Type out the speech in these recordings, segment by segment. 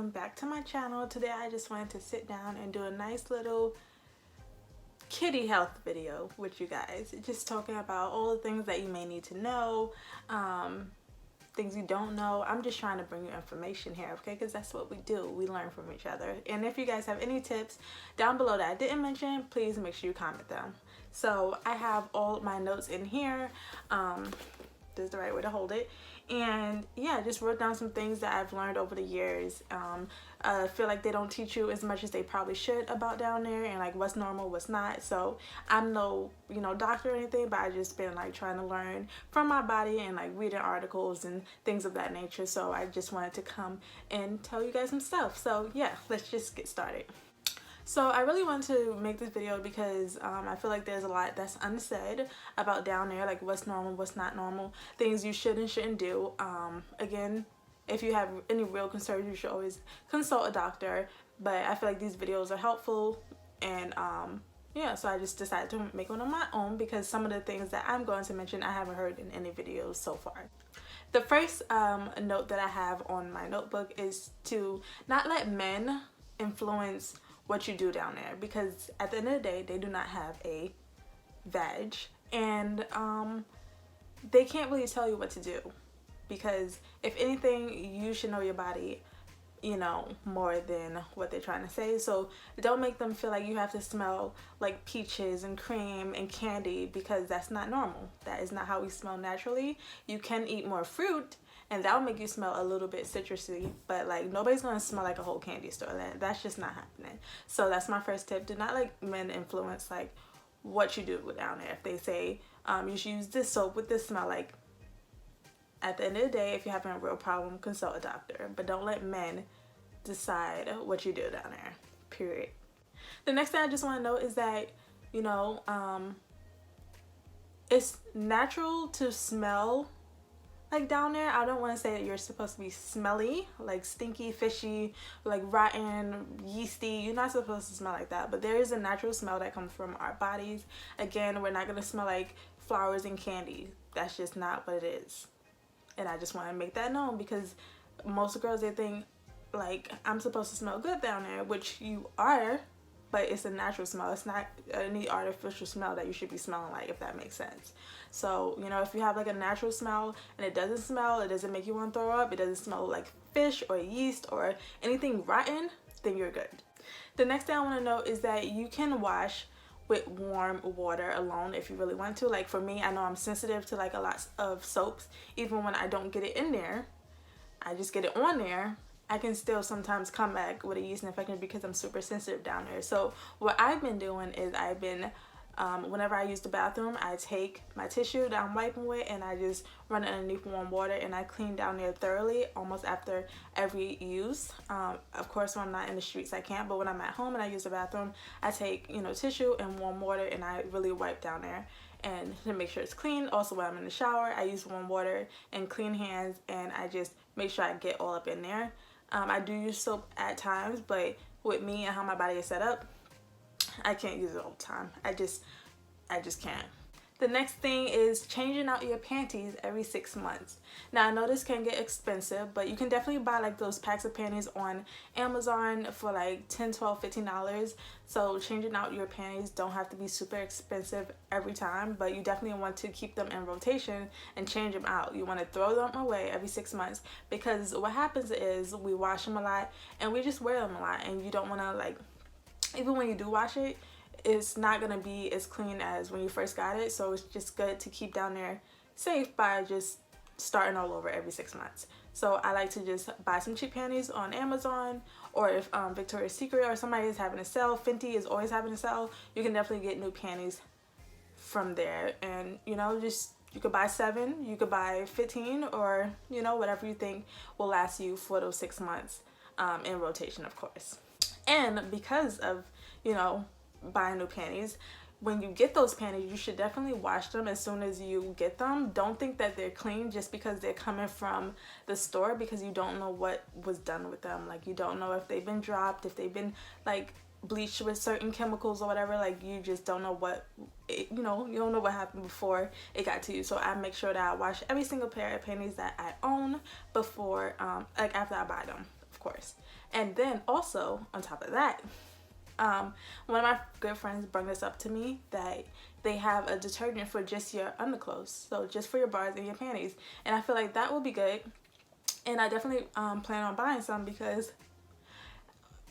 welcome back to my channel. Today I just wanted to sit down and do a nice little kitty health video with you guys, just talking about all the things that you may need to know, things you don't know. I'm just trying to bring you information here, okay, because that's what we do. We learn from each other. And if you guys have any tips down below that I didn't mention, please make sure you comment them. So I have all my notes in here. This is the right way to hold it. And yeah, I just wrote down some things that I've learned over the years. I feel like they don't teach you as much as they probably should about down there, and like what's normal, what's not. So I'm no doctor or anything, but I just been like trying to learn from my body and like reading articles and things of that nature. So I just wanted to come and tell you guys some stuff. So yeah, let's just get started. So I really want to make this video because I feel like there's a lot that's unsaid about down there, like what's normal, what's not normal, things you should and shouldn't do. Again, if you have any real concerns, you should always consult a doctor, but I feel like these videos are helpful, and yeah, so I just decided to make one on my own because some of the things that I'm going to mention I haven't heard in any videos so far. The first note that I have on my notebook is to not let men influence what you do down there, because at the end of the day they do not have a veg, and they can't really tell you what to do, because if anything you should know your body more than what they're trying to say. So don't make them feel like you have to smell like peaches and cream and candy, because that's not normal. That is not how we smell naturally. You can eat more fruit and that'll make you smell a little bit citrusy, but like nobody's gonna smell like a whole candy store. That's just not happening. So that's my first tip. Do not let men influence like what you do down there. If they say you should use this soap with this smell, like at the end of the day, if you're having a real problem, consult a doctor, but don't let men decide what you do down there, period. The next thing I just want to note is that it's natural to smell like down there. I don't want to say that you're supposed to be smelly, like stinky, fishy, like rotten, yeasty. You're not supposed to smell like that, but there is a natural smell that comes from our bodies. Again, we're not going to smell like flowers and candy. That's just not what it is. And I just want to make that known, because most girls, they think like I'm supposed to smell good down there, which you are, but it's a natural smell. It's not any artificial smell that you should be smelling like, if that makes sense. So if you have like a natural smell and it doesn't make you want to throw up, it doesn't smell like fish or yeast or anything rotten, then you're good. The next thing I want to note is that you can wash with warm water alone if you really want to. Like for me, I know I'm sensitive to like a lot of soaps. Even when I don't get it in there, I just get it on there, I can still sometimes come back with a yeast infection because I'm super sensitive down there. So what I've been doing is I've been whenever I use the bathroom, I take my tissue that I'm wiping with and I just run it underneath warm water, and I clean down there thoroughly almost after every use. Of course, when I'm not in the streets I can't, but when I'm at home and I use the bathroom, I take tissue and warm water and I really wipe down there and to make sure it's clean. Also when I'm in the shower, I use warm water and clean hands, and I just make sure I get all up in there. I do use soap at times, but with me and how my body is set up, I can't use it all the time. I just can't. The next thing is changing out your panties every 6 months. Now I know this can get expensive, but you can definitely buy like those packs of panties on Amazon for like $10, $12, $15. So changing out your panties don't have to be super expensive every time, but you definitely want to keep them in rotation and change them out. You want to throw them away every 6 months, because what happens is we wash them a lot and we just wear them a lot, and you don't want to, like, even when you do wash it, it's not going to be as clean as when you first got it. So it's just good to keep down there safe by just starting all over every 6 months. So I like to just buy some cheap panties on Amazon, or if Victoria's Secret or somebody is having a sale, Fenty is always having a sale, you can definitely get new panties from there. And just, you could buy 7, you could buy 15, or whatever you think will last you for those 6 months, in rotation, of course. And because of buying new panties, when you get those panties, you should definitely wash them as soon as you get them. Don't think that they're clean just because they're coming from the store, because you don't know what was done with them. Like you don't know if they've been dropped, if they've been like bleached with certain chemicals or whatever. Like you just don't know what you don't know what happened before it got to you. So I make sure that I wash every single pair of panties that I own before like after I buy them, of course. And then also on top of that, one of my good friends brought this up to me, that they have a detergent for just your underclothes, so just for your bras and your panties, and I feel like that would be good. And I definitely plan on buying some because,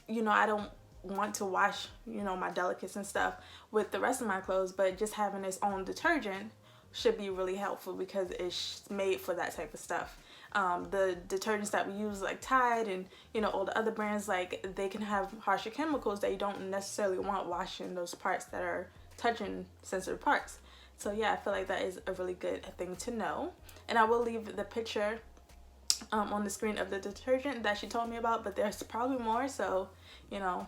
you know, I don't want to wash, you know, my delicates and stuff with the rest of my clothes, but just having its own detergent should be really helpful because it's made for that type of stuff. The detergents that we use, like Tide and, you know, all the other brands, like, they can have harsher chemicals that you don't necessarily want washing those parts that are touching sensitive parts. So yeah, I feel like that is a really good thing to know. And I will leave the picture on the screen of the detergent that she told me about, but there's probably more, so, you know,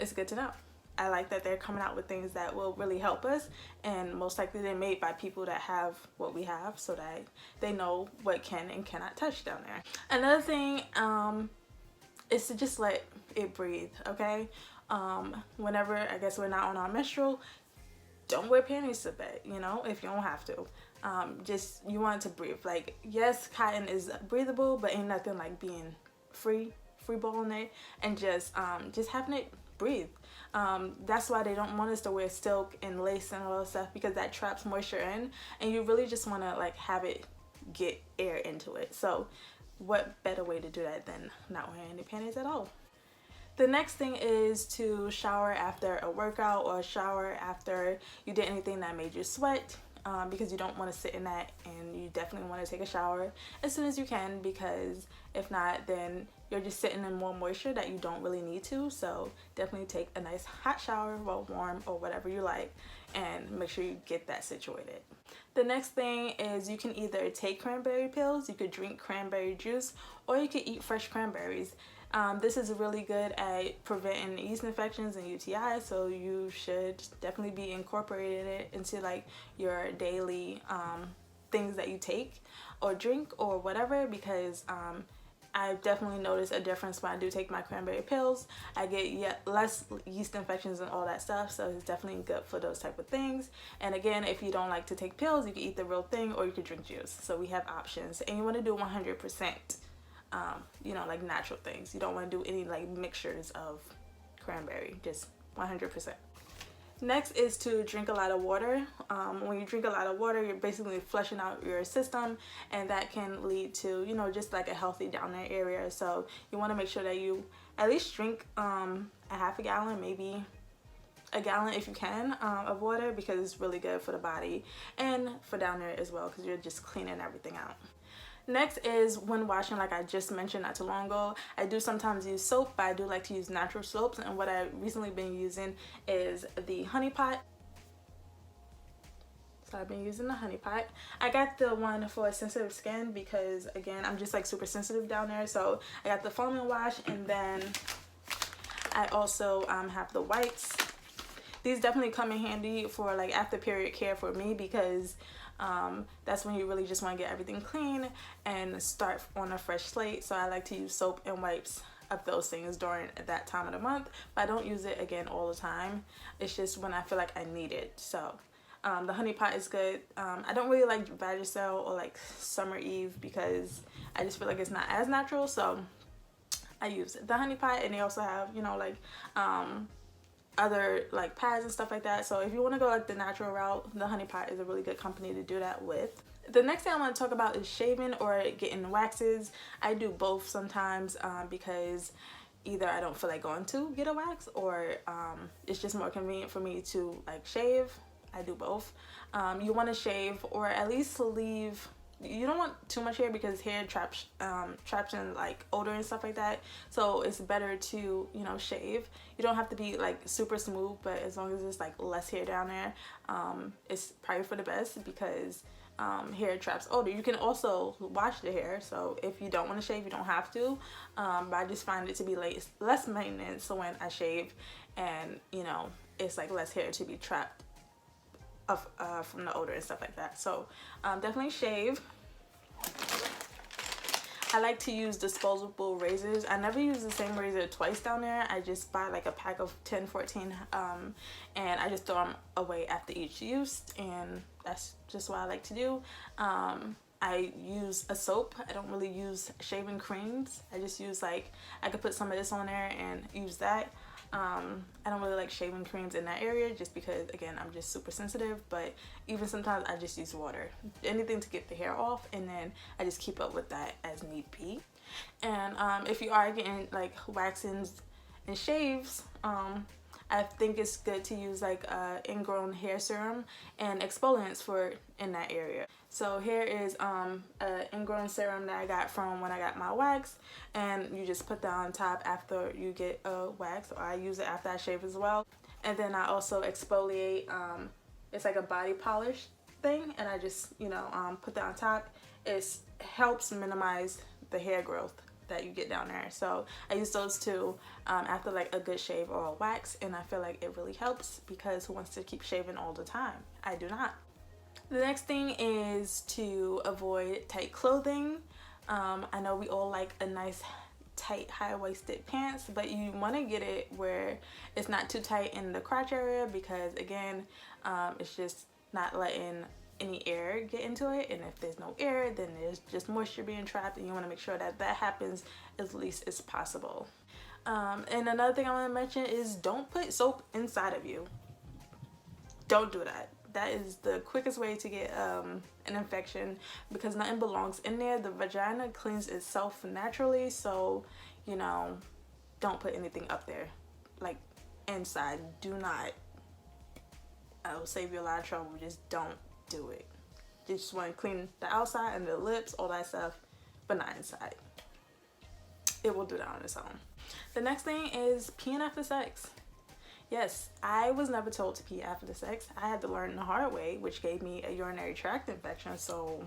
it's good to know. I like that they're coming out with things that will really help us, and most likely they're made by people that have what we have, so that they know what can and cannot touch down there. Another thing is to just let it breathe, okay? Whenever, I guess, we're not on our menstrual, don't wear panties to bed, you know, if you don't have to. Just, you want it to breathe. Like, yes, cotton is breathable, but ain't nothing like being free balling it and just having it breathe. That's why they don't want us to wear silk and lace and all that stuff, because that traps moisture in, and you really just want to, like, have it get air into it. So what better way to do that than not wearing any panties at all? The next thing is to shower after a workout, or shower after you did anything that made you sweat, because you don't want to sit in that, and you definitely want to take a shower as soon as you can, because if not, then you're just sitting in more moisture that you don't really need to. So definitely take a nice hot shower, well, warm or whatever you like, and make sure you get that situated. The next thing is you can either take cranberry pills, you could drink cranberry juice, or you could eat fresh cranberries. This is really good at preventing yeast infections and UTIs, so you should definitely be incorporating it into, like, your daily things that you take or drink or whatever, because I've definitely noticed a difference when I do take my cranberry pills. I get less yeast infections and all that stuff, so it's definitely good for those type of things. And again, if you don't like to take pills, you can eat the real thing, or you can drink juice. So we have options, and you want to do 100%. You know, like, natural things. You don't want to do any, like, mixtures of cranberry, just 100%. Next is to drink a lot of water. When you drink a lot of water, you're basically flushing out your system, and that can lead to, you know, just like a healthy down there area. So you want to make sure that you at least drink a half a gallon, maybe a gallon if you can, of water, because it's really good for the body and for down there as well, because you're just cleaning everything out. Next is when washing, like I just mentioned not too long ago. I do sometimes use soap, but I do like to use natural soaps, and what I've recently been using is the honey pot. So I've been using the honey pot. I got the one for sensitive skin because, again, I'm just, like, super sensitive down there. So I got the foaming wash, and then I also have the wipes. These definitely come in handy for, like, after period care for me, because that's when you really just want to get everything clean and start on a fresh slate. So I like to use soap and wipes of those things during that time of the month, but I don't use it, again, all the time. It's just when I feel like I need it. So the honey pot is good. I don't really like Vagisil or, like, Summer Eve, because I just feel like it's not as natural, so I use the honey pot. And they also have, you know, like, other, like, pads and stuff like that. So if you want to go, like, the natural route, the honey pot is a really good company to do that with. The next thing I want to talk about is shaving or getting waxes. I do both sometimes, because either I don't feel like going to get a wax, or it's just more convenient for me to, like, shave. I do both. You want to shave, or at least leave. You don't want too much hair, because hair traps in, like, odor and stuff like that. So it's better to, you know, shave. You don't have to be, like, super smooth, but as long as there's, like, less hair down there, it's probably for the best, because hair traps odor. You can also wash the hair, so if you don't want to shave, you don't have to. But I just find it to be less maintenance when I shave, and, you know, it's, like, less hair to be trapped from the odor and stuff like that. So definitely shave. I like to use disposable razors. I never use the same razor twice down there. I just buy, like, a pack of 10, 14, and I just throw them away after each use, and that's just what I like to do. I use a soap. I don't really use shaving creams. I just use like, I could put some of this on there and use that. I don't really like shaving creams in that area just because, again, I'm just super sensitive. But even sometimes I just use water, anything to get the hair off, and then I just keep up with that as need be. And if you are getting like waxings and shaves, I think it's good to use like ingrown hair serum and exfoliants for in that area. So here is an ingrown serum that I got from when I got my wax, and you just put that on top after you get a wax, or I use it after I shave as well. And then I also exfoliate, it's like a body polish thing, and I just, you know, put that on top. It helps minimize the hair growth that you get down there. So I use those two after like a good shave or a wax, and I feel like it really helps because who wants to keep shaving all the time? I do not. The next thing is to avoid tight clothing. I know we all like a nice tight high-waisted pants, but you want to get it where it's not too tight in the crotch area, because again, it's just not letting any air get into it, and if there's no air, then there's just moisture being trapped, and you want to make sure that that happens as least as possible. And another thing I want to mention is don't put soap inside of you. Don't do that. That is the quickest way to get an infection, because nothing belongs in there. The vagina cleans itself naturally, so you know, don't put anything up there like inside. Do not. It'll save you a lot of trouble. Just don't do it. You just want to clean the outside and the lips, all that stuff, but not inside. It will do that on its own. The next thing is peeing after sex. Yes, I was never told to pee after the sex. I had to learn the hard way, which gave me a urinary tract infection. So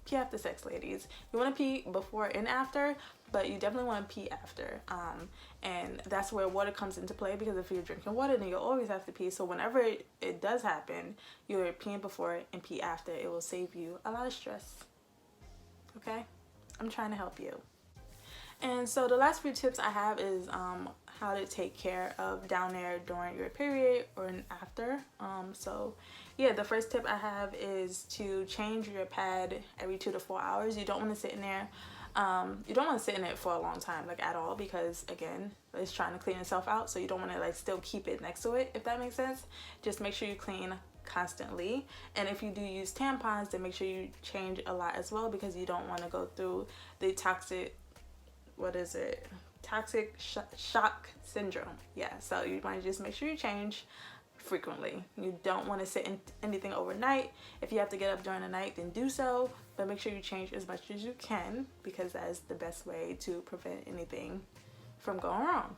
pee after sex, ladies. You want to pee before and after, but you definitely want to pee after. And that's where water comes into play, because if you're drinking water, then you'll always have to pee. So whenever it does happen, you're peeing before and pee after. It will save you a lot of stress. Okay? I'm trying to help you. And so the last few tips I have is how to take care of down there during your period or after. So yeah, the first tip I have is to change your pad every 2 to 4 hours. You don't want to sit in there. You don't want to sit in it for a long time, like at all, because again, it's trying to clean itself out. So you don't want to like still keep it next to it, if that makes sense. Just make sure you clean constantly. And if you do use tampons, then make sure you change a lot as well, because you don't want to go through the toxic shock syndrome. Yeah, so you want to just make sure you change frequently. You don't want to sit in anything overnight. If you have to get up during the night, then do so, but make sure you change as much as you can, because that is the best way to prevent anything from going wrong.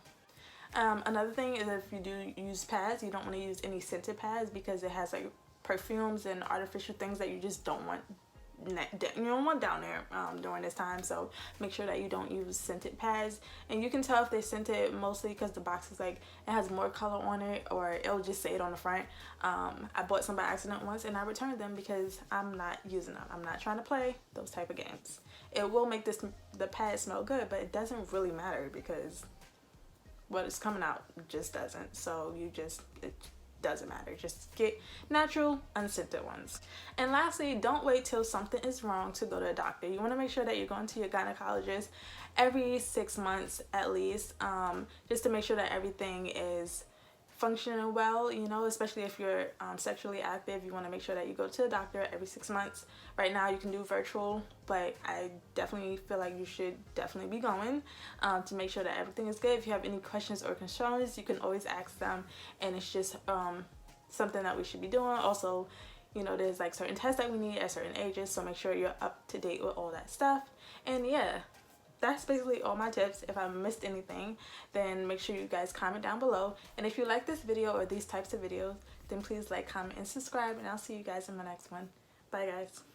Another thing is, if you do use pads, you don't want to use any scented pads, because it has like perfumes and artificial things that you just don't want down there during this time. So make sure that you don't use scented pads, and you can tell if they're scented mostly because the box is like, it has more color on it, or it'll just say it on the front. I bought some by accident once, and I returned them because I'm not using them. I'm not trying to play those type of games. It will make the pad smell good, but it doesn't really matter, because what is coming out just doesn't. So it doesn't matter. Just get natural, unscented ones. And lastly, don't wait till something is wrong to go to a doctor. You want to make sure that you're going to your gynecologist every 6 months at least, just to make sure that everything is functioning well, you know, especially if you're sexually active. You want to make sure that you go to the doctor every 6 months. Right now you can do virtual, but I definitely feel like you should definitely be going to make sure that everything is good. If you have any questions or concerns, you can always ask them, and it's just something that we should be doing. Also, you know, there's like certain tests that we need at certain ages, so make sure you're up to date with all that stuff. And yeah, that's basically all my tips. If I missed anything, then make sure you guys comment down below. And if you like this video or these types of videos, then please like, comment, and subscribe, and I'll see you guys in my next one. Bye guys.